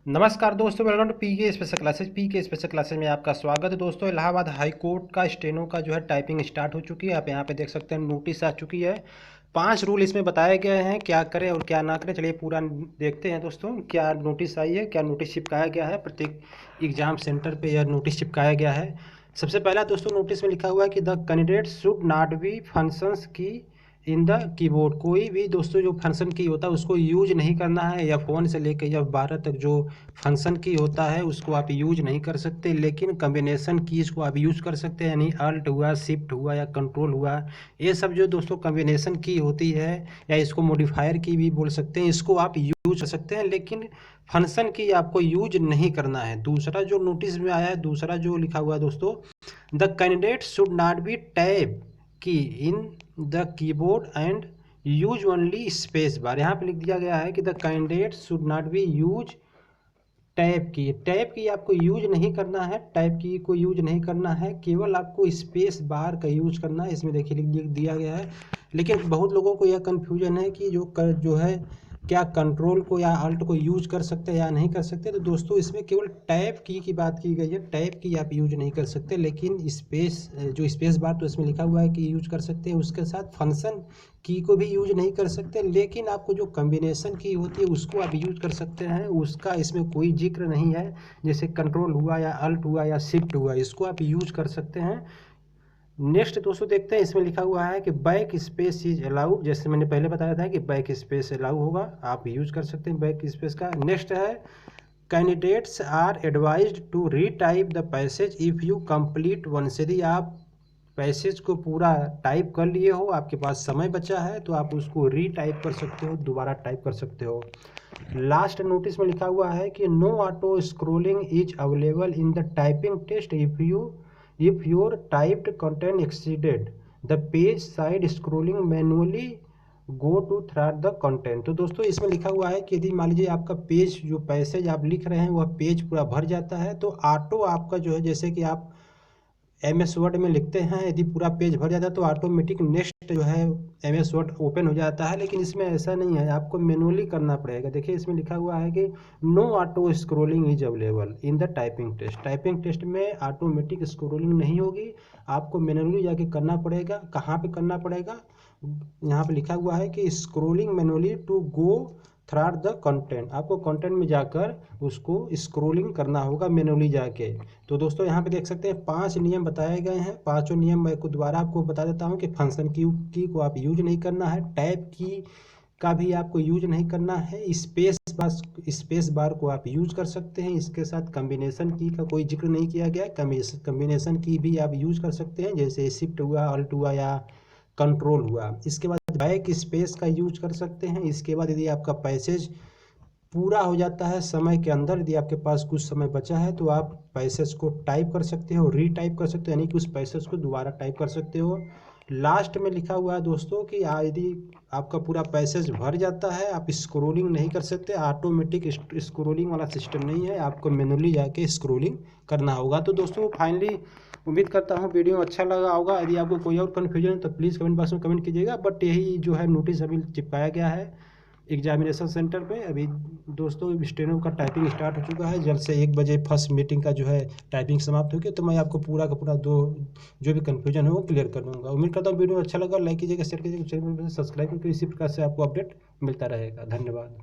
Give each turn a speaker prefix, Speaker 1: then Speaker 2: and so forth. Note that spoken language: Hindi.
Speaker 1: नमस्कार दोस्तों, welcome to PK special classes. PK special classes में आपका स्वागत है दोस्तों। इलाहाबाद हाई कोर्ट का स्टेनो का जो है टाइपिंग स्टार्ट हो चुकी है। आप यहाँ पे देख सकते हैं नोटिस आ चुकी है। 5 रूल इसमें बताए गए हैं, क्या करें और क्या ना करें। चलिए पूरा देखते हैं दोस्तों, क्या नोटिस आई है, क्या नोटिस चिपकाया गया है। प्रत्येक एग्जाम सेंटर पर यह नोटिस चिपकाया गया है। सबसे पहला दोस्तों नोटिस में लिखा हुआ है कि the candidate should not B functions की इन द कीबोर्ड। कोई भी दोस्तों जो फंक्शन की होता है उसको यूज नहीं करना है, या फ़ोन से लेकर या 12 तक जो फंक्शन की होता है उसको आप यूज नहीं कर सकते, लेकिन कम्बिनेशन कीज़ को आप यूज कर सकते हैं। यानी अल्ट हुआ, शिफ्ट हुआ या कंट्रोल हुआ, ये सब जो दोस्तों कम्बिनेशन की होती है, या इसको मॉडिफायर की भी बोल सकते हैं, इसको आप यूज कर सकते हैं, लेकिन फंक्शन की आपको यूज नहीं करना है। दूसरा जो नोटिस में आया है, दूसरा जो लिखा हुआ है दोस्तों, the candidate should not be tab key in the keyboard and use only space bar. यहाँ पे लिख दिया गया है कि the candidate should not be use tab key आपको यूज नहीं करना है, टैप की को यूज नहीं करना है, केवल आपको स्पेस बार का यूज करना है। इसमें देखिए लिख दिया गया है। लेकिन बहुत लोगों को यह कन्फ्यूजन है कि जो है क्या कंट्रोल को या अल्ट को यूज कर सकते हैं या नहीं कर सकते। तो दोस्तों इसमें केवल टैप की बात की गई है। टैप की आप यूज नहीं कर सकते, लेकिन स्पेस बार तो इसमें लिखा हुआ है कि यूज कर सकते हैं। उसके साथ फंक्शन की को भी यूज नहीं कर सकते, लेकिन आपको जो कम्बिनेशन की होती है उसको आप यूज कर सकते हैं। उसका इसमें कोई जिक्र नहीं है। जैसे कंट्रोल हुआ या अल्ट हुआ या शिफ्ट हुआ, इसको आप यूज कर सकते हैं। नेक्स्ट दोस्तों देखते हैं, इसमें लिखा हुआ है कि बैक स्पेस इज अलाउड। जैसे मैंने पहले बताया था कि बैक स्पेस अलाउ होगा, आप यूज कर सकते हैं बैक स्पेस का। नेक्स्ट है candidates are advised to retype the passage if you complete once. यदि आप पैसेज को पूरा टाइप कर लिए हो, आपके पास समय बचा है, तो आप उसको रीटाइप कर सकते हो, दोबारा टाइप कर सकते हो। लास्ट नोटिस में लिखा हुआ है कि no auto scrolling is available in the typing test if your typed content exceeded the page side scrolling manually go to through the content. तो दोस्तों इसमें लिखा हुआ है कि यदि मान लीजिए आपका पेज जो पैसेज आप लिख रहे हैं वह पेज पूरा भर जाता है, तो ऑटो आपका जो है, जैसे कि आप MS वर्ड में लिखते हैं, यदि पूरा पेज भर जाता है तो ऑटोमेटिक नेक्स्ट जो है MS वर्ड ओपन हो जाता है। लेकिन इसमें ऐसा नहीं है, आपको मैनुअली करना पड़ेगा। देखिए इसमें लिखा हुआ है कि no auto scrolling is available in the typing test. Typing test में ऑटोमेटिक स्क्रोलिंग नहीं होगी, आपको मैनुअली जाके करना पड़ेगा। कहाँ पे करना पड़ेगा? यहाँ पे लिखा हुआ है कि scrolling manually to go through the content. आपको कंटेंट में जाकर उसको स्क्रोलिंग करना होगा मैनुअली जाके। तो दोस्तों यहाँ पे देख सकते हैं 5 नियम बताए गए हैं। पांचों नियम मैं को दोबारा आपको बता देता हूँ कि फंक्शन की को आप यूज नहीं करना है, टैब की का भी आपको यूज नहीं करना है, स्पेस बार को आप यूज कर सकते हैं। इसके साथ कम्बिनेशन की का कोई जिक्र नहीं किया गया। कम्बिनेशन की भी आप यूज कर सकते हैं, जैसे शिफ्ट हुआ, अल्ट हुआ या कंट्रोल हुआ। इसके बाद बैक स्पेस का यूज कर सकते हैं। इसके बाद यदि आपका पैसेज पूरा हो जाता है समय के अंदर, यदि आपके पास कुछ समय बचा है, तो आप पैसेज को टाइप कर सकते हो, रीटाइप कर सकते हो, यानी कि उस पैसेज को दोबारा टाइप कर सकते हो। लास्ट में लिखा हुआ है दोस्तों कि यदि आपका पूरा पैसेज भर जाता है, आप स्क्रोलिंग नहीं कर सकते। ऑटोमेटिक स्क्रोलिंग वाला सिस्टम नहीं है, आपको मैनुअली जाके स्क्रोलिंग करना होगा। तो दोस्तों फाइनली उम्मीद करता हूँ वीडियो अच्छा लगा होगा। यदि आपको कोई और कन्फ्यूजन है तो प्लीज़ कमेंट बॉक्स में कमेंट कीजिएगा। बट यही जो है नोटिस अभी चिपकाया गया है एग्जामिनेशन सेंटर पे। अभी दोस्तों स्टेनो का टाइपिंग स्टार्ट हो चुका है। जल्द से 1 बजे फर्स्ट मीटिंग का जो है टाइपिंग समाप्त होगी, तो मैं आपको पूरा का पूरा जो भी कन्फ्यूजन है वो क्लियर कर दूँगा। उम्मीद करता हूँ वीडियो अच्छा लगा, लाइक कीजिएगा, शेयर कीजिएगा, चैनल सब्सक्राइब करके इसी प्रकार से आपको अपडेट मिलता रहेगा। धन्यवाद।